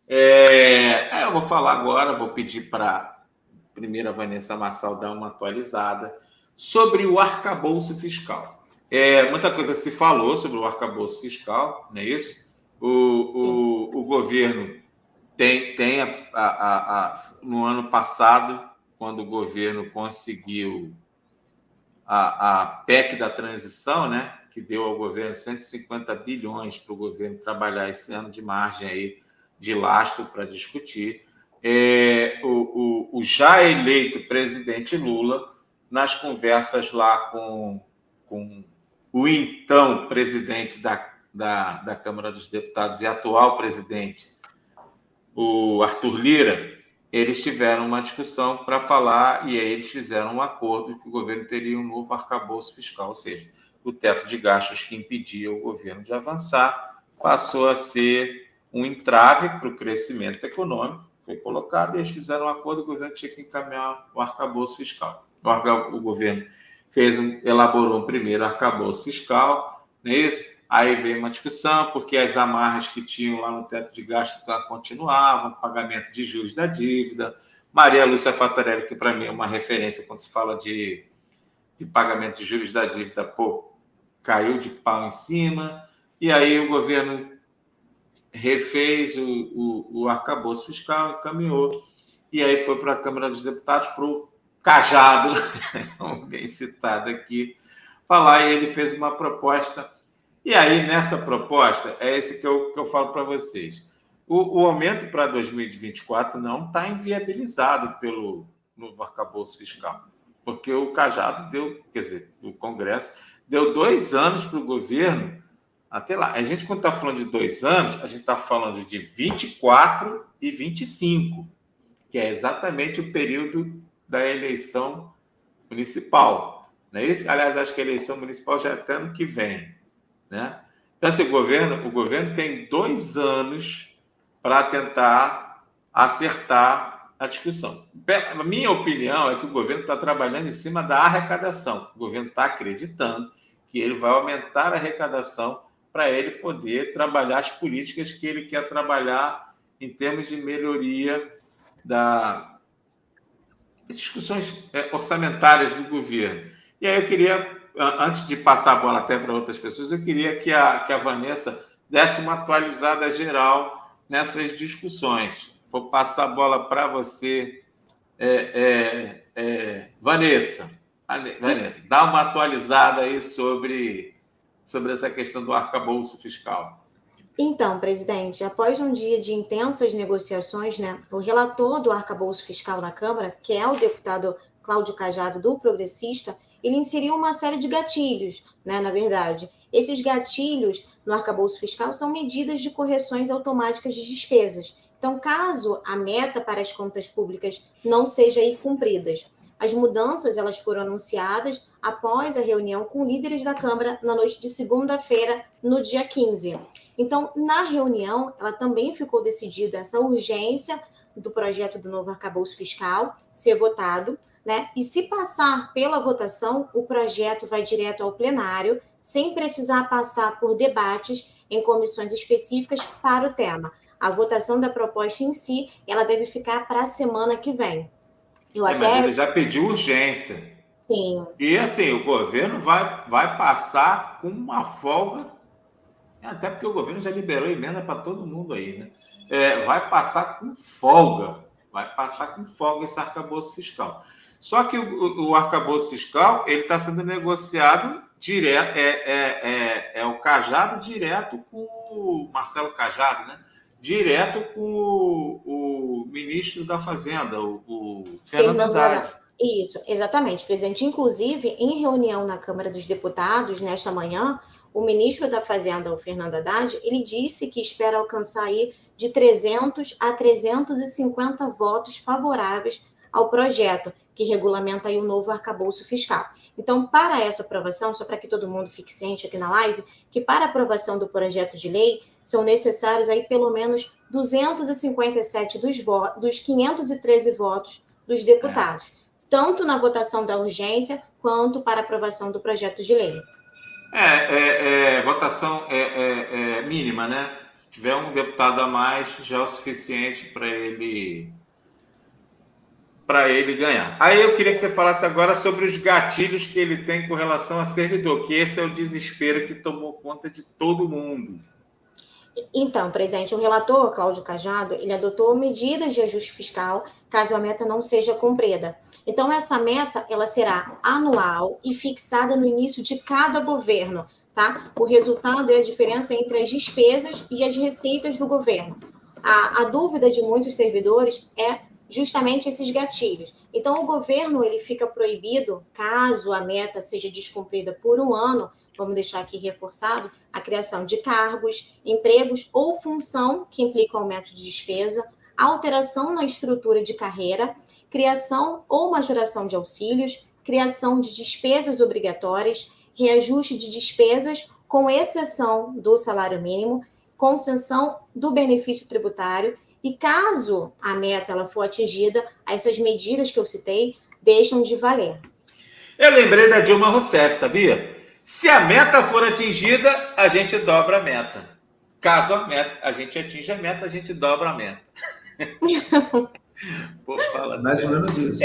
Eu vou falar agora, vou pedir para primeiro a Vanessa Marçal dar uma atualizada sobre o arcabouço fiscal. Muita coisa se falou sobre o arcabouço fiscal, não é isso? Sim. O governo tem no ano passado, quando o governo conseguiu a PEC da transição, né, que deu ao governo 150 bilhões para o governo trabalhar esse ano de margem aí de lastro para discutir. O já eleito presidente Lula, nas conversas lá com o então presidente da Câmara dos Deputados e atual presidente, o Arthur Lira, eles tiveram uma discussão para falar e aí eles fizeram um acordo que o governo teria um novo arcabouço fiscal, ou seja, o teto de gastos que impedia o governo de avançar passou a ser um entrave para o crescimento econômico, foi colocado e eles fizeram um acordo, o governo tinha que encaminhar o arcabouço fiscal. O governo elaborou um primeiro arcabouço fiscal, não é isso? Aí veio uma discussão, porque as amarras que tinham lá no teto de gastos continuavam, pagamento de juros da dívida. Maria Lúcia Fattarelli, que para mim é uma referência quando se fala de pagamento de juros da dívida, caiu de pau em cima. E aí o governo refez o arcabouço fiscal, encaminhou, e aí foi para a Câmara dos Deputados, para o Cajado, como bem citado aqui, falar, e ele fez uma proposta. E aí, nessa proposta, é esse que eu falo para vocês. O aumento para 2024 não está inviabilizado pelo novo arcabouço fiscal, porque o Cajado deu, quer dizer, o Congresso deu 2 anos para o governo até lá. A gente, quando está falando de 2 anos, a gente está falando de 24 e 25, que é exatamente o período da eleição municipal. Não é isso? Aliás, acho que a eleição municipal já é até ano que vem. Né? Então, esse o governo tem 2 anos para tentar acertar a discussão. A minha opinião é que o governo está trabalhando em cima da arrecadação. O governo está acreditando que ele vai aumentar a arrecadação para ele poder trabalhar as políticas que ele quer trabalhar em termos de melhoria das discussões orçamentárias do governo. E aí eu queria, antes de passar a bola até para outras pessoas, eu queria que a Vanessa desse uma atualizada geral nessas discussões. Vou passar a bola para você, Vanessa. Vanessa, dá uma atualizada aí sobre essa questão do arcabouço fiscal. Então, presidente, após um dia de intensas negociações, né, o relator do arcabouço fiscal na Câmara, que é o deputado Cláudio Cajado, do Progressista, ele inseriu uma série de gatilhos, né, na verdade. Esses gatilhos no arcabouço fiscal são medidas de correções automáticas de despesas. Então, caso a meta para as contas públicas não seja aí cumpridas, as mudanças elas foram anunciadas após a reunião com líderes da Câmara na noite de segunda-feira, no dia 15. Então, na reunião, ela também ficou decidida essa urgência do projeto do novo arcabouço fiscal ser votado, né? E se passar pela votação, o projeto vai direto ao plenário, sem precisar passar por debates em comissões específicas para o tema. A votação da proposta em si, ela deve ficar para a semana que vem. Mas ele já pediu urgência. Sim. E assim, o governo vai passar com uma folga, até porque o governo já liberou emenda para todo mundo aí, né? Vai passar com folga esse arcabouço fiscal. Só que o arcabouço fiscal ele está sendo negociado direto, o Cajado direto com o Marcelo Cajado, né? Direto com o ministro da Fazenda, o Fernando Haddad. Isso, exatamente, presidente. Inclusive, em reunião na Câmara dos Deputados, nesta manhã, o ministro da Fazenda, o Fernando Haddad, ele disse que espera alcançar aí de 300 a 350 votos favoráveis ao projeto que regulamenta aí o novo arcabouço fiscal. Então, para essa aprovação, só para que todo mundo fique ciente aqui na live, que para a aprovação do projeto de lei são necessários aí pelo menos 257 dos 513 votos dos deputados, tanto na votação da urgência quanto para aprovação do projeto de lei. Votação mínima, né? tiver um deputado a mais, já é o suficiente para ele ganhar. Aí eu queria que você falasse agora sobre os gatilhos que ele tem com relação a servidor, que esse é o desespero que tomou conta de todo mundo. Então, presidente, o relator, Cláudio Cajado, ele adotou medidas de ajuste fiscal caso a meta não seja cumprida. Então, essa meta, ela será anual e fixada no início de cada governo, tá? O resultado é a diferença entre as despesas e as receitas do governo. A dúvida de muitos servidores é justamente esses gatilhos. Então, o governo, ele fica proibido, caso a meta seja descumprida por um ano, vamos deixar aqui reforçado, a criação de cargos, empregos ou função que implicam aumento de despesa, alteração na estrutura de carreira, criação ou majoração de auxílios, criação de despesas obrigatórias, reajuste de despesas, com exceção do salário mínimo, concessão do benefício tributário, e caso a meta ela for atingida, essas medidas que eu citei deixam de valer. Eu lembrei da Dilma Rousseff, sabia? Se a meta for atingida, a gente dobra a meta. Caso a gente atinja a meta, a gente dobra a meta. Pô, fala mais ou menos isso.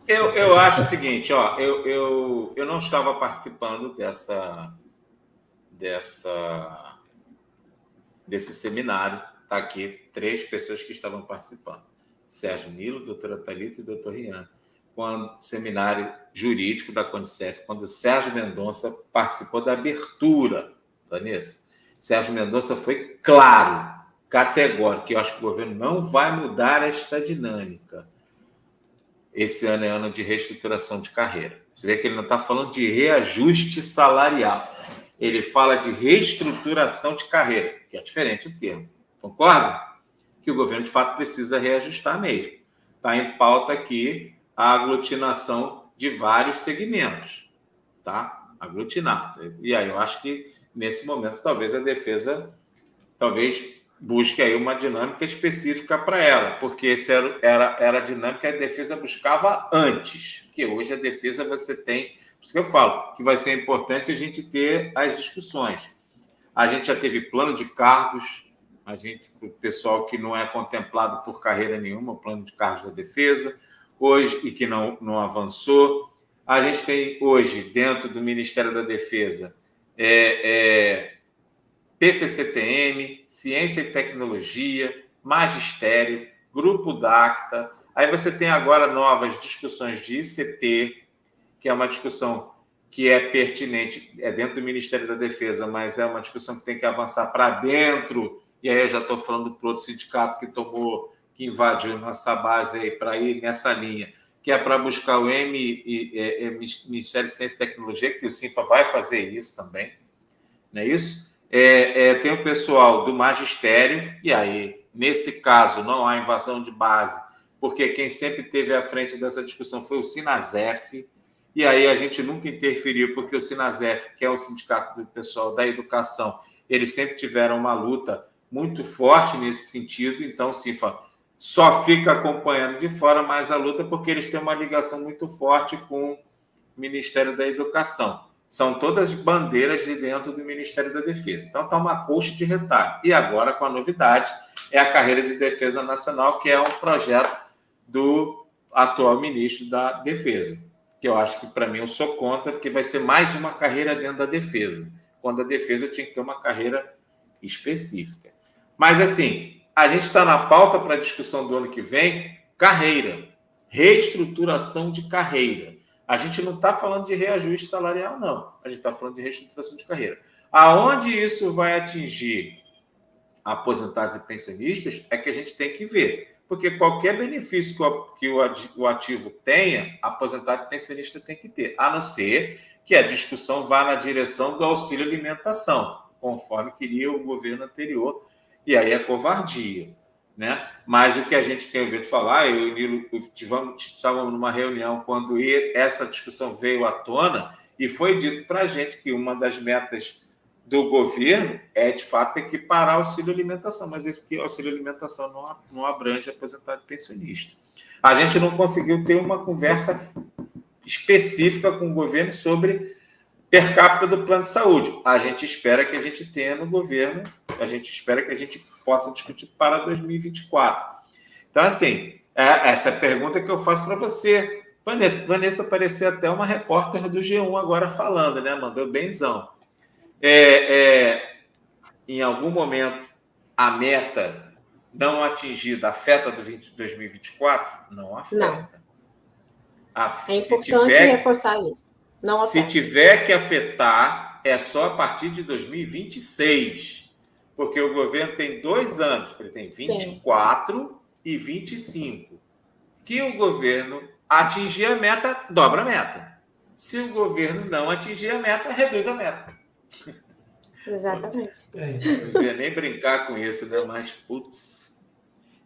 Eu acho o seguinte, ó, eu não estava participando desse seminário. Tá aqui 3 pessoas que estavam participando: Sérgio Nilo, doutora Thalita e doutor Rian. Quando seminário jurídico da Condicef, quando o Sérgio Mendonça participou da abertura, Vanessa, Sérgio Mendonça foi claro, categórico, que eu acho que o governo não vai mudar esta dinâmica. Esse ano é ano de reestruturação de carreira. Você vê que ele não está falando de reajuste salarial. Ele fala de reestruturação de carreira, que é diferente o termo. Concorda? Que o governo, de fato, precisa reajustar mesmo. Está em pauta aqui a aglutinação de vários segmentos. Tá? Aglutinar. E aí eu acho que, nesse momento, talvez a defesa busque aí uma dinâmica específica para ela, porque essa era a dinâmica que a defesa buscava antes. Porque hoje a defesa você tem... Por isso que eu falo que vai ser importante a gente ter as discussões. A gente já teve plano de cargos, o pessoal que não é contemplado por carreira nenhuma, o plano de cargos da defesa, hoje, e que não avançou. A gente tem hoje, dentro do Ministério da Defesa, PCCTM, Ciência e Tecnologia, Magistério, Grupo DACTA. Aí você tem agora novas discussões de ICT, que é uma discussão que é pertinente, é dentro do Ministério da Defesa, mas é uma discussão que tem que avançar para dentro. E aí eu já estou falando para outro sindicato que invadiu nossa base aí para ir nessa linha, que é para buscar o Ministério de Ciência e Tecnologia, que o Sinfa vai fazer isso também, não é isso? Tem o pessoal do Magistério, e aí, nesse caso, não há invasão de base, porque quem sempre esteve à frente dessa discussão foi o Sinasef, e aí a gente nunca interferiu, porque o Sinasef, que é o sindicato do pessoal da educação, eles sempre tiveram uma luta muito forte nesse sentido, então o Sinfa só fica acompanhando de fora mais a luta, porque eles têm uma ligação muito forte com o Ministério da Educação. São todas bandeiras de dentro do Ministério da Defesa. Então está uma coxa de retalho. E agora, com a novidade, é a carreira de defesa nacional, que é um projeto do atual ministro da Defesa, que eu acho que, para mim, eu sou contra, porque vai ser mais uma carreira dentro da defesa, quando a defesa tinha que ter uma carreira específica. Mas, assim, a gente está na pauta para a discussão do ano que vem, carreira, reestruturação de carreira. A gente não está falando de reajuste salarial, não. A gente está falando de reestruturação de carreira. Aonde isso vai atingir aposentados e pensionistas é que a gente tem que ver. Porque qualquer benefício que o ativo tenha, aposentado e pensionista tem que ter. A não ser que a discussão vá na direção do auxílio alimentação, conforme queria o governo anterior. E aí é covardia, né? Mas o que a gente tem ouvido falar, eu e o Nilo estávamos numa reunião quando essa discussão veio à tona e foi dito para a gente que uma das metas do governo é, de fato, equiparar auxílio alimentação, mas esse auxílio alimentação não abrange aposentado e pensionista. A gente não conseguiu ter uma conversa específica com o governo sobre per capita do plano de saúde. A gente espera que a gente tenha no governo a gente espera que a gente possa discutir para 2024. Então, assim, essa é a pergunta que eu faço para você. Vanessa parecia até uma repórter do G1 agora falando, né? Mandou benzão. Em algum momento, a meta não atingida afeta do 2024? Não afeta. É importante reforçar isso. Não afeta. Se tiver que afetar, é só a partir de 2026. Porque o governo tem 2 anos, ele tem 24 e 25. Que o governo atingir a meta, dobra a meta. Se o governo não atingir a meta, reduz a meta. Exatamente. Não ia nem brincar com isso, né? Mas, putz.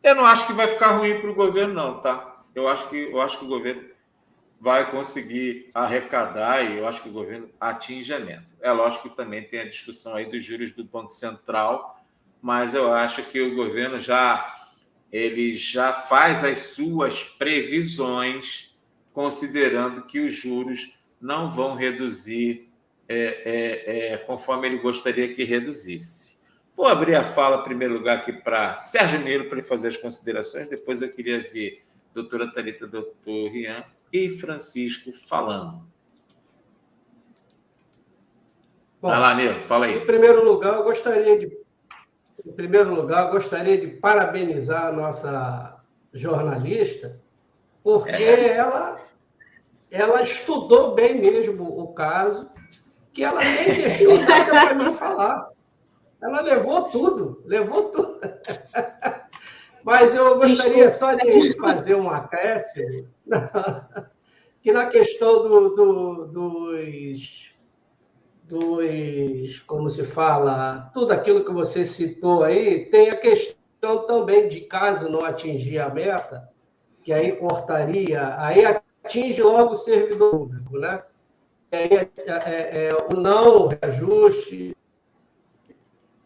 Eu não acho que vai ficar ruim para o governo, não, tá? Eu acho que o governo vai conseguir arrecadar e eu acho que o governo atinge a meta. É lógico que também tem a discussão aí dos juros do Banco Central, mas eu acho que o governo ele já faz as suas previsões considerando que os juros não vão reduzir conforme ele gostaria que reduzisse. Vou abrir a fala, em primeiro lugar, aqui para Sérgio Miro, para ele fazer as considerações. Depois eu queria ver a doutora Thalita, doutor Rian e Francisco falando. Bom, vai lá, Nilo, fala aí. Em primeiro lugar, eu gostaria de parabenizar a nossa jornalista, porque ela estudou bem mesmo o caso, que ela nem deixou nada para mim falar. Ela levou tudo. Mas eu gostaria só de fazer um acréscimo, que na questão como se fala, tudo aquilo que você citou aí, tem a questão também de caso não atingir a meta, que aí cortaria, aí atinge logo o servidor público, né? Aí o não reajuste,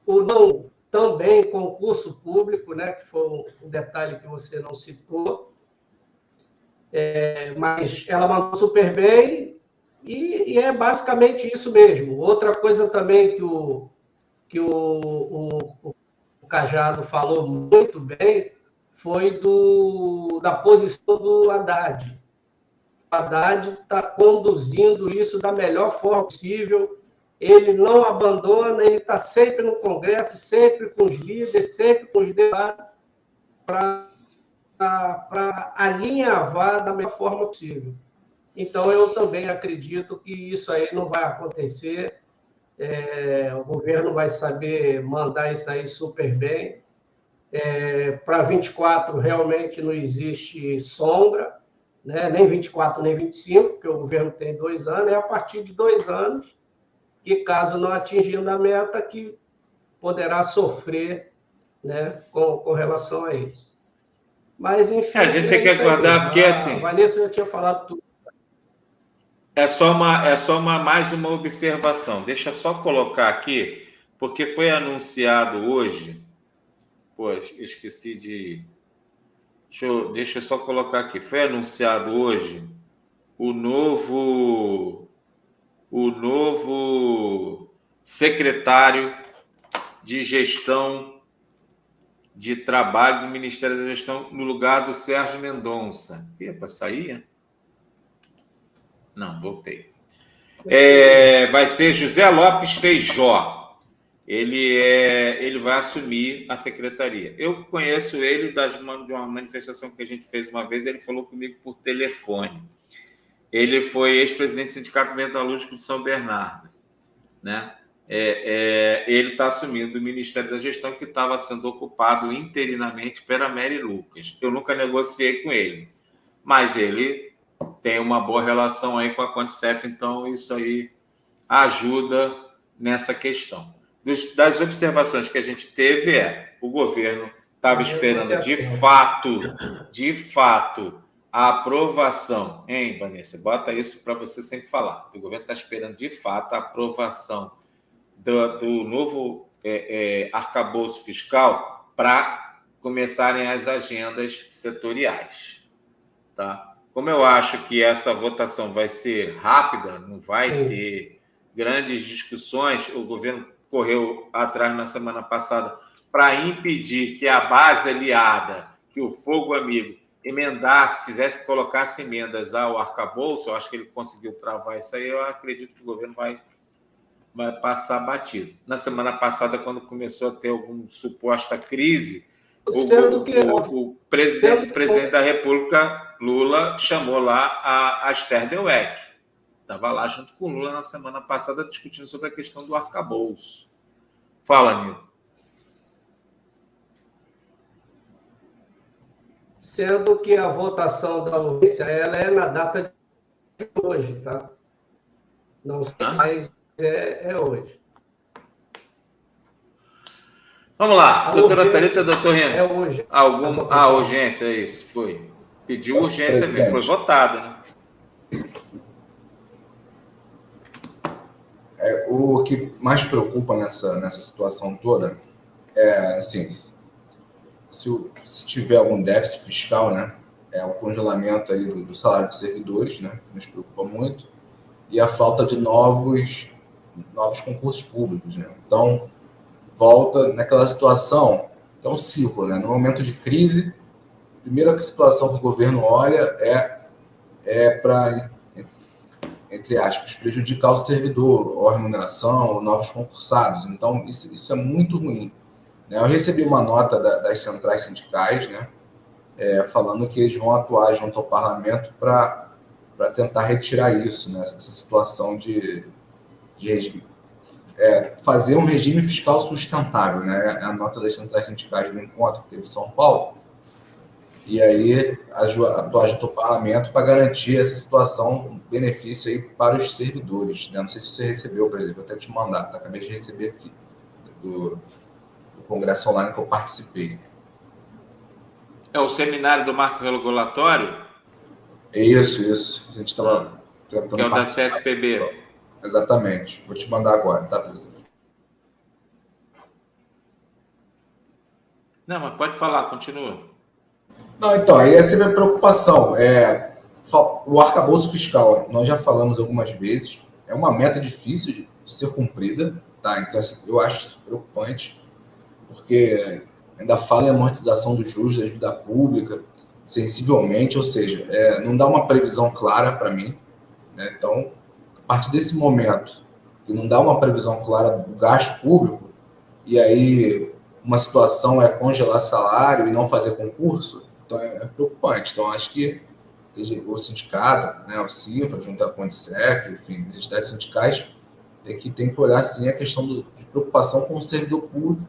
o não também concurso público, né? Que foi um detalhe que você não citou, mas ela mandou super bem. E é basicamente isso mesmo. Outra coisa também que o Cajado falou muito bem foi da posição do Haddad. O Haddad está conduzindo isso da melhor forma possível. Ele não abandona, ele está sempre no Congresso, sempre com os líderes, sempre com os deputados, para alinhavar da melhor forma possível. Então, eu também acredito que isso aí não vai acontecer. O governo vai saber mandar isso aí super bem. Para 24, realmente não existe sombra, né? Nem 24, nem 25, porque o governo tem 2 anos. É a partir de 2 anos que, caso não atingindo a meta, que poderá sofrer, né, com relação a isso. Mas, enfim... a gente tem que aguardar, porque assim... A Vanessa já tinha falado tudo. É só mais uma observação. Deixa eu só colocar aqui, porque foi anunciado hoje. Pô, esqueci de. Deixa eu só colocar aqui. Foi anunciado hoje o novo secretário de Gestão de Trabalho do Ministério da Gestão no lugar do Sérgio Mendonça. Ia para sair? Não, voltei. Vai ser José Lopes Feijó. Ele vai assumir a secretaria. Eu conheço ele de uma manifestação que a gente fez uma vez. Ele falou comigo por telefone. Ele foi ex-presidente do Sindicato Metalúrgico de São Bernardo, né? Ele está assumindo o Ministério da Gestão, que estava sendo ocupado interinamente pela Mary Lucas. Eu nunca negociei com ele, mas ele tem uma boa relação aí com a Conticef, então isso aí ajuda nessa questão. Das observações que a gente teve o governo estava esperando de fato, a aprovação, hein, Vanessa? Bota isso para você sempre falar. O governo está esperando de fato a aprovação do novo arcabouço fiscal para começarem as agendas setoriais, tá? Como eu acho que essa votação vai ser rápida, não vai ter grandes discussões, o governo correu atrás na semana passada para impedir que a base aliada, que o Fogo Amigo, emendasse, colocasse emendas ao arcabouço. Eu acho que ele conseguiu travar isso aí. Eu acredito que o governo vai passar batido. Na semana passada, quando começou a ter alguma suposta crise, o presidente da República, Lula, chamou lá a Esther Dweck. Estava lá junto com o Lula na semana passada discutindo sobre a questão do arcabouço. Fala, Nilo. Sendo que a votação da urgência ela é na data de hoje, tá? Não sei, mas é hoje. Vamos lá, doutora Thalita, doutor Rian. É hoje. A urgência, é isso, foi. Pediu urgência mesmo, foi votada, né? O que mais preocupa nessa situação toda é, assim, se tiver algum déficit fiscal, né, é o congelamento aí do salário dos servidores, né, que nos preocupa muito, e a falta de novos concursos públicos, né. Então, volta naquela situação, que é um ciclo, né, no momento de crise, a primeira situação que o governo olha é para, entre aspas, prejudicar o servidor, ou a remuneração, ou novos concursados. Então, isso é muito ruim. Eu recebi uma nota das centrais sindicais, né, falando que eles vão atuar junto ao parlamento para tentar retirar isso, né, essa situação de regime, fazer um regime fiscal sustentável. Né, a nota das centrais sindicais no encontro que teve em São Paulo, e aí atuar junto ao parlamento para garantir essa situação, um benefício aí para os servidores. Né? Não sei se você recebeu, por exemplo, até te mandar, tá? Acabei de receber aqui, do Congresso Online que eu participei. É o seminário do marco regulatório? Isso. A gente estava tentando. Que é o da CSPB. Exatamente. Vou te mandar agora, tá, presidente? Não, mas pode falar, continua. Não, então, aí essa é a minha preocupação. O arcabouço fiscal, nós já falamos algumas vezes, é uma meta difícil de ser cumprida, tá? Então, eu acho isso preocupante, porque ainda fala em amortização dos juros da dívida pública, sensivelmente, ou seja, não dá uma previsão clara para mim, né? Então, a partir desse momento, que não dá uma previsão clara do gasto público, e aí uma situação é congelar salário e não fazer concurso, então é preocupante. Então, acho que o sindicato, né, o CINFA, junto com a Unicef, enfim, as entidades sindicais, tem que olhar, sim, a questão de preocupação com o servidor público,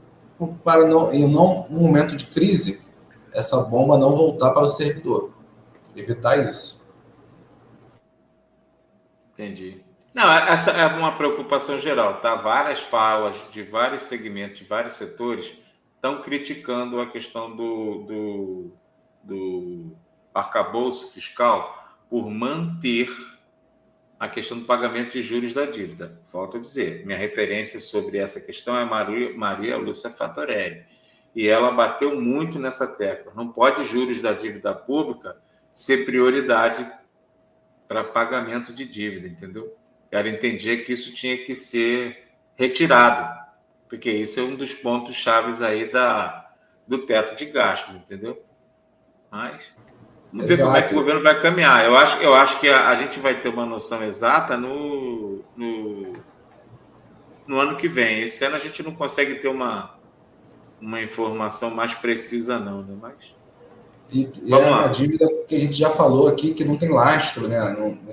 para não, num momento de crise, essa bomba não voltar para o servidor. Evitar isso. Entendi. Não, essa é uma preocupação geral, tá? Várias falas de vários segmentos, de vários setores, estão criticando a questão do arcabouço fiscal por manter a questão do pagamento de juros da dívida. Volto a dizer, minha referência sobre essa questão é Maria Lúcia Fatorelli, e ela bateu muito nessa tecla. Não pode juros da dívida pública ser prioridade para pagamento de dívida, entendeu? Ela entendia que isso tinha que ser retirado, porque isso é um dos pontos chaves aí do teto de gastos, entendeu? Mas vamos ver como é que o governo vai caminhar. Eu acho que a gente vai ter uma noção exata no ano que vem. Esse ano a gente não consegue ter uma informação mais precisa, não, né? Mas E é uma dívida que a gente já falou aqui, que não tem lastro, né?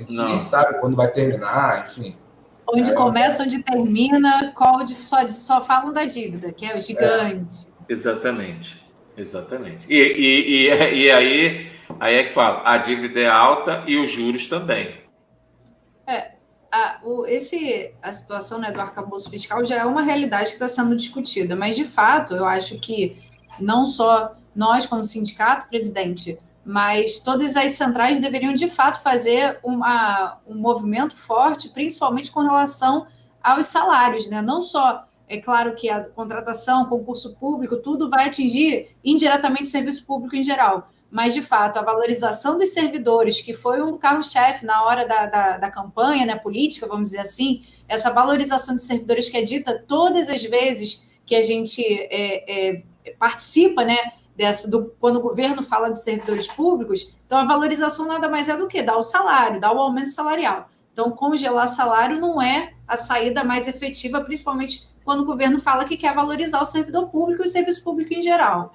Ninguém sabe quando vai terminar, enfim. Onde começa, onde termina, só falam da dívida, que é gigante. Exatamente. E aí é que fala, a dívida é alta e os juros também. A situação, né, do arcabouço fiscal já é uma realidade que está sendo discutida, mas, de fato, eu acho que não só nós, como sindicato, presidente, mas todas as centrais deveriam, de fato, fazer um movimento forte, principalmente com relação aos salários, né? Não só, é claro que a contratação, concurso público, tudo vai atingir indiretamente o serviço público em geral, mas, de fato, a valorização dos servidores, que foi um carro-chefe na hora da campanha, né, política, vamos dizer assim, essa valorização dos servidores que é dita todas as vezes que a gente participa, né, quando o governo fala de servidores públicos, então a valorização nada mais é do que dar o salário, dar o aumento salarial. Então, congelar salário não é a saída mais efetiva, principalmente quando o governo fala que quer valorizar o servidor público e o serviço público em geral.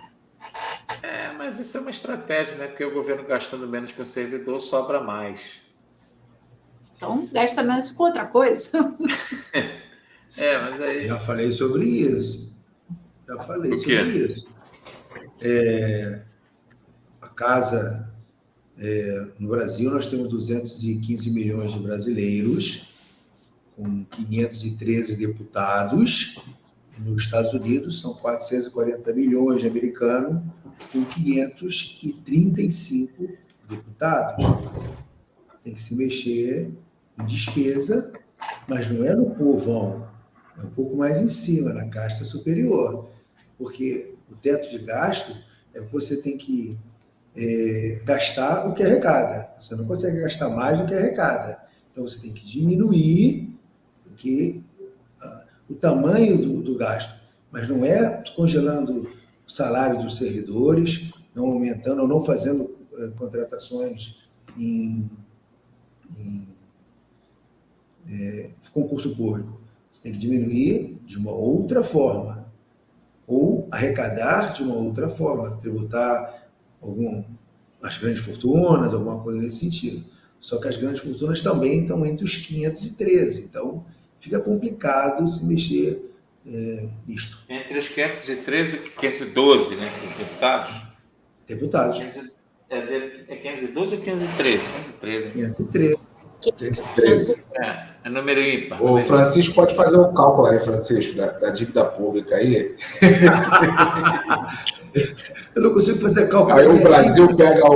Mas isso é uma estratégia, né? Porque o governo gastando menos com o servidor sobra mais. Então, gasta menos com outra coisa. Mas aí... Já falei sobre isso. A casa, no Brasil, nós temos 215 milhões de brasileiros, com 513 deputados. Nos Estados Unidos, são 440 milhões de americanos, com 535 deputados. Tem que se mexer em despesa, mas não é no povão, é um pouco mais em cima, na casta superior. Porque o teto de gasto é que você tem que gastar o que arrecada. Você não consegue gastar mais do que arrecada. Então, você tem que diminuir o tamanho do gasto, mas não é congelando o salário dos servidores, não aumentando ou não fazendo contratações em concurso público. Você tem que diminuir de uma outra forma, ou arrecadar de uma outra forma, tributar as grandes fortunas, alguma coisa nesse sentido. Só que as grandes fortunas também estão entre os 513, então fica complicado se mexer nisto. Entre os 513 e 512, né? Os deputados? Deputados. É 512 ou 513? 513. 513. 513. É número ímpar. O Francisco pode fazer o cálculo aí, Francisco, da dívida pública aí. Eu não consigo fazer cálculo. Aí o Brasil pega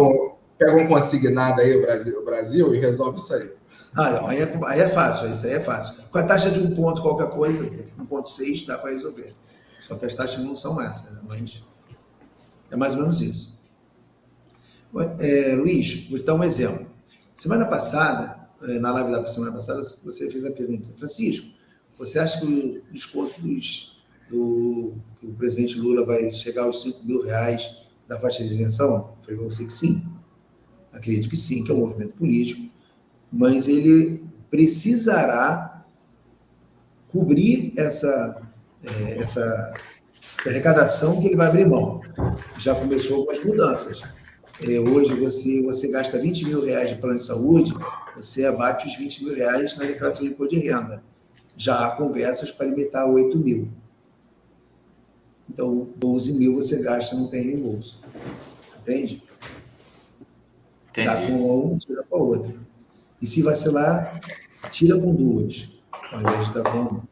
um consignado aí, o Brasil, e resolve isso aí. Não, aí é fácil, isso aí é fácil. Com a taxa de 1 ponto qualquer coisa, 1,6 dá para resolver. Só que as taxas não são essas, né? Mas é mais ou menos isso. Luiz, vou te dar um exemplo. Semana passada, na live da semana passada, você fez a pergunta: Francisco, você acha que o desconto que o presidente Lula vai chegar aos R$5.000 da faixa de isenção? Eu falei para você que sim. Acredito que sim, que é um movimento político, mas ele precisará cobrir essa arrecadação que ele vai abrir mão. Já começou algumas mudanças. Hoje você gasta R$20.000 de plano de saúde, você abate os R$20.000 na declaração de imposto de renda. Já há conversas para limitar a 8.000. Então, 12.000 você gasta, não tem reembolso. Entende? Entendi. Dá com um, tira com a outra. E se vacilar, tira com duas, ao invés de dar com uma.